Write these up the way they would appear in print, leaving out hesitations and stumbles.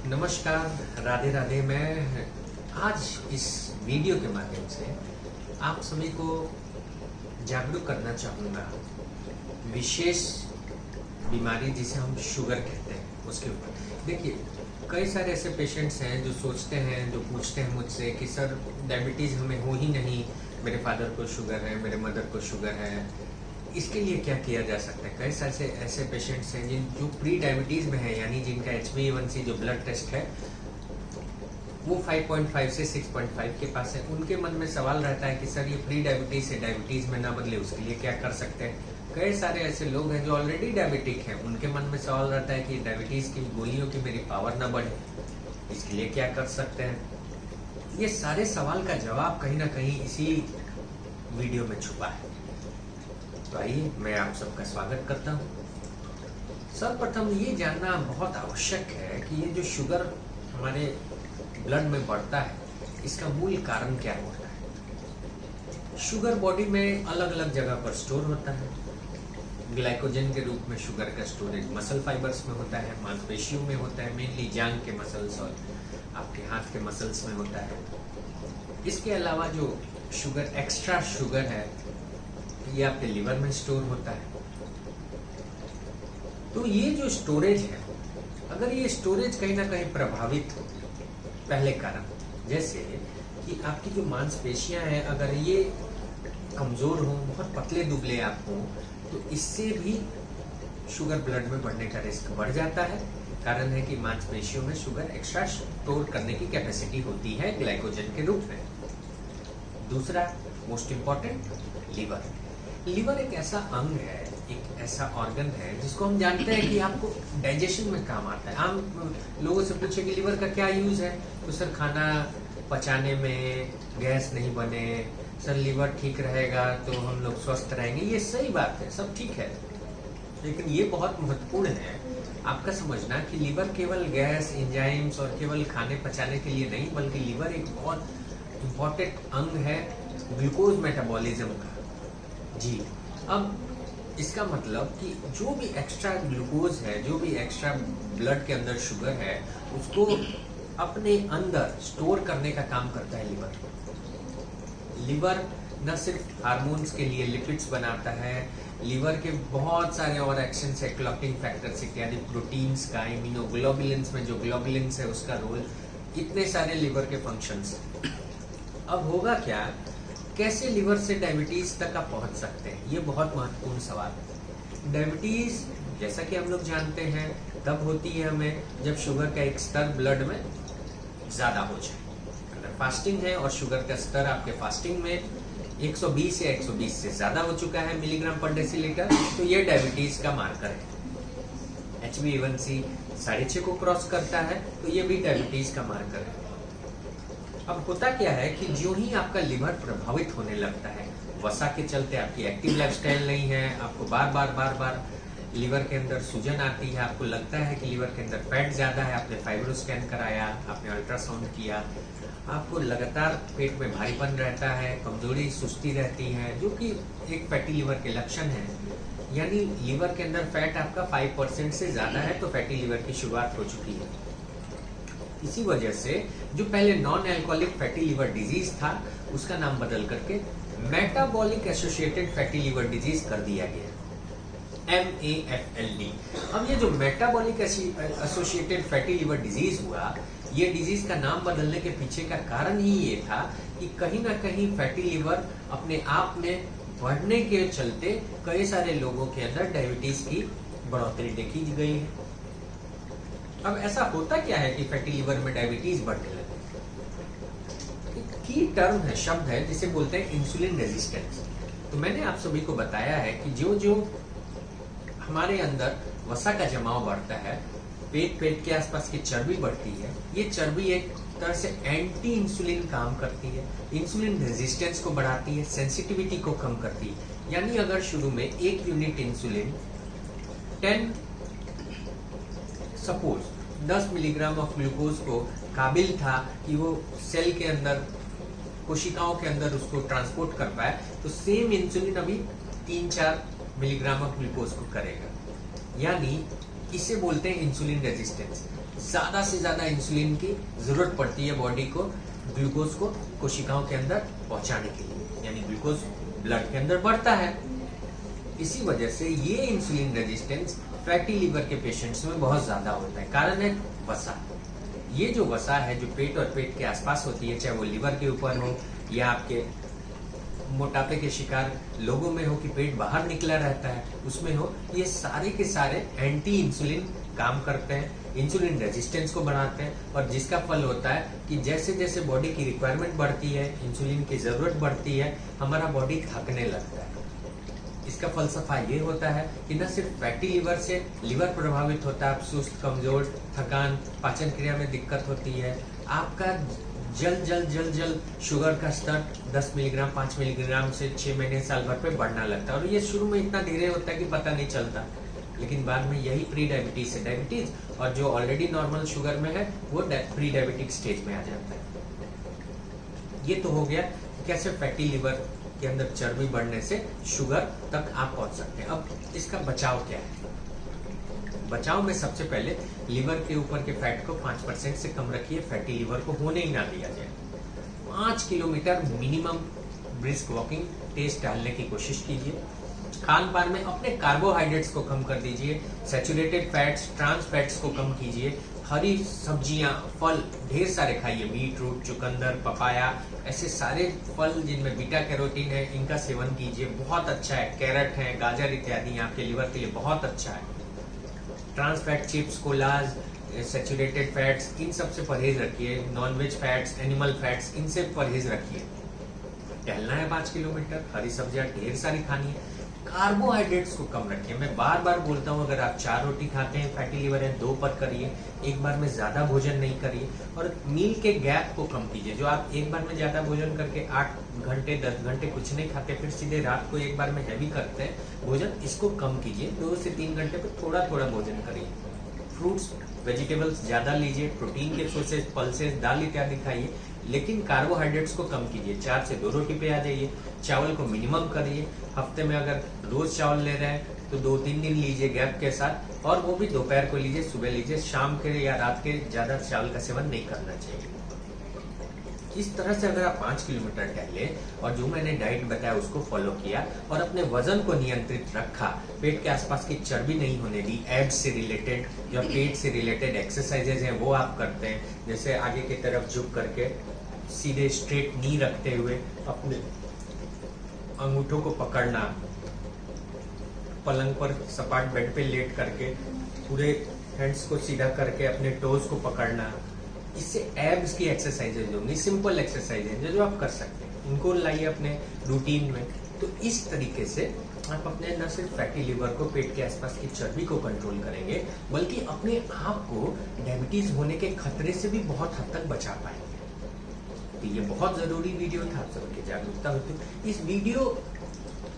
नमस्कार, राधे राधे। मैं आज इस वीडियो के माध्यम से आप सभी को जागरूक करना चाहूँगा विशेष बीमारी जिसे हम शुगर कहते हैं उसके ऊपर। देखिए, कई सारे ऐसे पेशेंट्स हैं जो सोचते हैं, जो पूछते हैं मुझसे कि सर डायबिटीज़ हमें हो ही नहीं, मेरे फादर को शुगर है, मेरे मदर को शुगर है, इसके लिए क्या किया जा सकता है। कई सारे ऐसे पेशेंट्स हैं जो प्री डायबिटीज़ में है, यानी जिनका HbA1c जो ब्लड टेस्ट है वो 5.5 से 6.5 के पास है। उनके मन में सवाल रहता है कि सर ये प्री डायबिटीज़ से डायबिटीज़ में ना बदले, उसके लिए क्या कर सकते हैं। कई सारे ऐसे लोग हैं जो ऑलरेडी डायबिटिक हैं, उनके मन में सवाल रहता है कि डायबिटीज़ की गोलियों की मेरी पावर ना बढ़े, इसके लिए क्या कर सकते हैं। ये सारे सवाल का जवाब कहीं ना कहीं इसी वीडियो में छुपा है। तो आइए, मैं आप सबका स्वागत करता हूँ। सर्वप्रथम ये जानना बहुत आवश्यक है कि ये जो शुगर हमारे ब्लड में बढ़ता है, इसका मूल कारण क्या होता है। शुगर बॉडी में अलग अलग जगह पर स्टोर होता है। ग्लाइकोजन के रूप में शुगर का स्टोरेज मसल फाइबर्स में होता है, मांसपेशियों में होता है, मेनली जांघ के मसल्स और आपके हाथ के मसल्स में होता है। इसके अलावा जो शुगर, एक्स्ट्रा शुगर है, ये आपके लिवर में स्टोर होता है। तो ये जो स्टोरेज है, अगर ये स्टोरेज कहीं ना कहीं प्रभावित हो, पहले कारण जैसे कि आपकी जो मांसपेशियां हैं, अगर ये कमजोर हो, बहुत पतले दुबले आप हो, तो इससे भी शुगर ब्लड में बढ़ने का रिस्क बढ़ जाता है। कारण है कि मांसपेशियों में शुगर एक्स्ट्रा स्टोर करने की कैपेसिटी होती है ग्लाइकोजन के रूप में। दूसरा मोस्ट इंपॉर्टेंट, लिवर। लिवर एक ऐसा अंग है, एक ऐसा ऑर्गन है जिसको हम जानते हैं कि आपको डाइजेशन में काम आता है। आम लोगों से पूछे कि लिवर का क्या यूज है, तो सर खाना पचाने में, गैस नहीं बने, सर लिवर ठीक रहेगा तो हम लोग स्वस्थ रहेंगे। ये सही बात है, सब ठीक है, लेकिन ये बहुत महत्वपूर्ण है आपका समझना कि लिवर केवल गैस, एंजाइम्स और केवल खाने पचाने के लिए नहीं, बल्कि लिवर एक बहुत इम्पोर्टेंट अंग है ग्लूकोज मेटाबॉलिज्म का। जी, अब इसका मतलब कि जो भी एक्स्ट्रा ग्लूकोज है, जो भी एक्स्ट्रा ब्लड के अंदर शुगर है, उसको अपने अंदर स्टोर करने का काम करता है लिवर। लिवर न सिर्फ हार्मोन्स के लिए लिपिड्स बनाता है, लिवर के बहुत सारे और एक्शंस है, क्लॉटिंग फैक्टर्स इत्यादि, प्रोटीन्स का, इम्यूनोग्लोबुलिन्स में जो ग्लोबुलिन्स है उसका रोल, इतने सारे लिवर के फंक्शंस। अब होगा क्या, कैसे लिवर से डायबिटीज तक आप पहुंच सकते हैं, ये बहुत महत्वपूर्ण सवाल है। डायबिटीज जैसा कि हम लोग जानते हैं तब होती है हमें जब शुगर का एक स्तर ब्लड में ज्यादा हो जाए। अगर फास्टिंग है और शुगर का स्तर आपके फास्टिंग में 120 या 120 से ज्यादा हो चुका है मिलीग्राम पर डेसीलीटर, तो ये डायबिटीज का मार्कर है। HbA1c 6.5 को क्रॉस करता है, तो ये भी डायबिटीज का मार्कर है। अब होता क्या है कि जो ही आपका लिवर प्रभावित होने लगता है, वसा के चलते आपकी एक्टिव लाइफस्टाइल नहीं है, आपको बार बार लिवर के अंदर सूजन आती है, आपको लगता है कि लिवर के अंदर फैट ज्यादा है, आपने फाइब्रो स्कैन कराया, आपने अल्ट्रासाउंड किया, आपको लगातार पेट में भारीपन रहता है, कमजोरी, सुस्ती रहती है, जो कि एक फैटी लिवर के लक्षण है। यानी लिवर के अंदर फैट आपका 5% से ज्यादा है, तो फैटी लिवर की शुरुआत हो चुकी है। इसी वजह से जो पहले non alcoholic fatty liver disease था, उसका नाम बदल करके metabolic associated fatty liver disease कर दिया गया, MAFLD। अब ये जो metabolic associated fatty liver disease हुआ, ये डिजीज का नाम बदलने के पीछे का कारण ही ये था कि कहीं ना कहीं फैटी लिवर अपने आप में बढ़ने के चलते कई सारे लोगों के अंदर डायबिटीज की बढ़ोतरी देखी गई है। अब ऐसा होता क्या है कि फैटी लिवर में डायबिटीज बढ़ने लगे। एक की टर्म है, शब्द है, जिसे बोलते हैं इंसुलिन रेजिस्टेंस। तो मैंने आप सभी को बताया है कि जो हमारे अंदर वसा का जमाव बढ़ता है, पेट के आसपास की चर्बी बढ़ती है, ये चर्बी एक तरह से एंटी इंसुलिन काम करती है, इंसुलिन रेजिस्टेंस को बढ़ाती है, सेंसिटिविटी को कम करती है। यानी अगर शुरू में 1 unit insulin 10 milligram of glucose को काबिल था कि वो सेल के अंदर, कोशिकाओं के अंदर उसको ट्रांसपोर्ट कर पाए, तो सेम इंसुलिन अभी 3-4 मिलीग्राम ऑफ ग्लूकोज को करेगा। यानी इसे बोलते हैं इंसुलिन रेजिस्टेंस। ज्यादा से ज्यादा इंसुलिन की जरूरत पड़ती है बॉडी को ग्लूकोज को कोशिकाओं के अंदर पहुंचाने के लिए, यानी ग्लूकोज ब्लड के अंदर बढ़ता है। इसी वजह से ये इंसुलिन रेजिस्टेंस फैटी लीवर के पेशेंट्स में बहुत ज्यादा होता है। कारण है वसा। ये जो वसा है जो पेट और पेट के आसपास होती है, चाहे वो लीवर के ऊपर हो या आपके मोटापे के शिकार लोगों में हो कि पेट बाहर निकला रहता है उसमें हो, ये सारे के सारे एंटी इंसुलिन काम करते हैं, इंसुलिन रेजिस्टेंस को बढ़ाते हैं। और जिसका फल होता है कि जैसे जैसे बॉडी की रिक्वायरमेंट बढ़ती है, इंसुलिन की जरूरत बढ़ती है, हमारा बॉडी थकने लगता है। इसका फलसफा ये होता है कि न सिर्फ फैटी लीवर से लिवर प्रभावित होता है, आप सुस्त, कमजोर, थकान, पाचन क्रिया में दिक्कत होती है, आपका जल शुगर का स्तर 10 मिलीग्राम 5 मिलीग्राम से 6 महीने साल भर पे बढ़ना लगता है। और ये शुरू में इतना धीरे होता है कि पता नहीं चलता, लेकिन बाद में यही प्री डायबिटीज है, डायबिटीज और जो ऑलरेडी नॉर्मल शुगर में है वो प्री डायबिटिक स्टेज में आ जाता है। ये तो हो गया कैसे फैटी लीवर के अंदर चर्बी बढ़ने से शुगर तक आप पहुंच सकते हैं। अब इसका बचाव क्या है? बचाव में सबसे पहले लीवर के ऊपर के फैट को 5% से कम रखिए, फैटी लीवर को होने ही ना दिया जाए। 5 किलोमीटर मिनिमम ब्रिस्क वॉकिंग, तेज टहलने की कोशिश कीजिए। खान पान में अपने कार्बोहाइड्रेट्स को कम कर दीजिए, सैचुरेटेड फैट्स, ट्रांस फैट्स को कम कीजिए। हरी सब्जियां, फल ढेर सारे खाइए, बीट रूट, चुकंदर, पपाया, ऐसे सारे फल जिनमें बीटा कैरोटीन है इनका सेवन कीजिए, बहुत अच्छा है। कैरेट है, गाजर इत्यादि आपके लिवर के लिए बहुत अच्छा है। Trans fat, chips, colas, saturated fats, इन सब से परहेज रखिए। नॉनवेज फैट्स, एनिमल फैट्स, इनसे परहेज रखिए। टहलना है 5 किलोमीटर, हरी सब्जियां ढेर सारी खानी है। कार्बोहाइड्रेट्स को कम रखिए। मैं बार बार बोलता हूँ, अगर आप 4 रोटी खाते हैं, फैटी लिवर है, 2 पर करिए, एक बार में ज्यादा भोजन नहीं करिए। और मील के गैप को कम कीजिए। जो आप एक बार में ज्यादा भोजन करके 8 घंटे 10 घंटे कुछ नहीं खाते, फिर सीधे रात को एक बार में हैवी करते हैं भोजन, इसको कम कीजिए। 2 से 3 घंटे पे थोड़ा थोड़ा भोजन करिए। फ्रूट्स, वेजिटेबल्स ज्यादा लीजिए, प्रोटीन के सोर्सेज, पल्सेस, दाल इत्यादि खाइए, लेकिन कार्बोहाइड्रेट्स को कम कीजिए। 4 से 2 रोटी पे आ जाइए। चावल को मिनिमम करिए। हफ्ते में अगर रोज चावल ले रहे हैं तो 2-3 दिन लीजिए गैप के साथ, और वो भी दोपहर को लीजिए, सुबह लीजिए। शाम के या रात के ज्यादा चावल का सेवन नहीं करना चाहिए। इस तरह से अगर आप 5 किलोमीटर टहले और जो मैंने डाइट बताया उसको फॉलो किया और अपने वजन को नियंत्रित रखा, पेट के आसपास की चर्बी नहीं होने दी, एब्स से रिलेटेड या पेट से रिलेटेड एक्सरसाइजेज हैं वो आप करते हैं, जैसे आगे की तरफ झुक करके सीधे स्ट्रेट नी रखते हुए अपने अंगूठों को पकड़ना, पलंग पर सपाट बेड पे लेट करके पूरे हैंड्स को सीधा करके अपने टोज को पकड़ना, इससे एब्स की एक्सरसाइजेज होंगी। सिंपल एक्सरसाइजेज जो आप कर सकते हैं, इनको लाइए अपने रूटीन में। तो इस तरीके से आप अपने न सिर्फ फैटी लिवर को, पेट के आसपास की चर्बी को कंट्रोल करेंगे, बल्कि अपने आप को डायबिटीज होने के खतरे से भी बहुत हद तक बचा पाएंगे। तो ये बहुत जरूरी वीडियो था, आप सबकी जागरूकता होती। इस वीडियो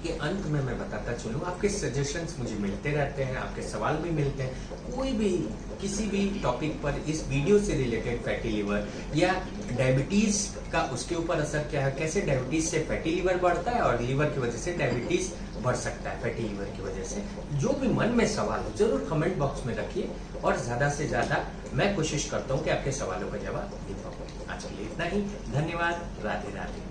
के अंत में मैं बताता चलूं, आपके सजेशंस मुझे मिलते रहते हैं, आपके सवाल भी मिलते हैं। कोई भी किसी भी टॉपिक पर इस वीडियो से रिलेटेड, फैटी लिवर या डायबिटीज का उसके ऊपर असर क्या है, कैसे डायबिटीज से फैटी लिवर बढ़ता है और लिवर की वजह से डायबिटीज बढ़ सकता है फैटी लिवर की वजह से, जो भी मन में सवाल हो जरूर कमेंट बॉक्स में रखिए और ज्यादा से ज्यादा मैं कोशिश करता हूँ कि आपके सवालों का जवाब दे पाऊँ। आज के लिए इतना ही, धन्यवाद, राधे राधे।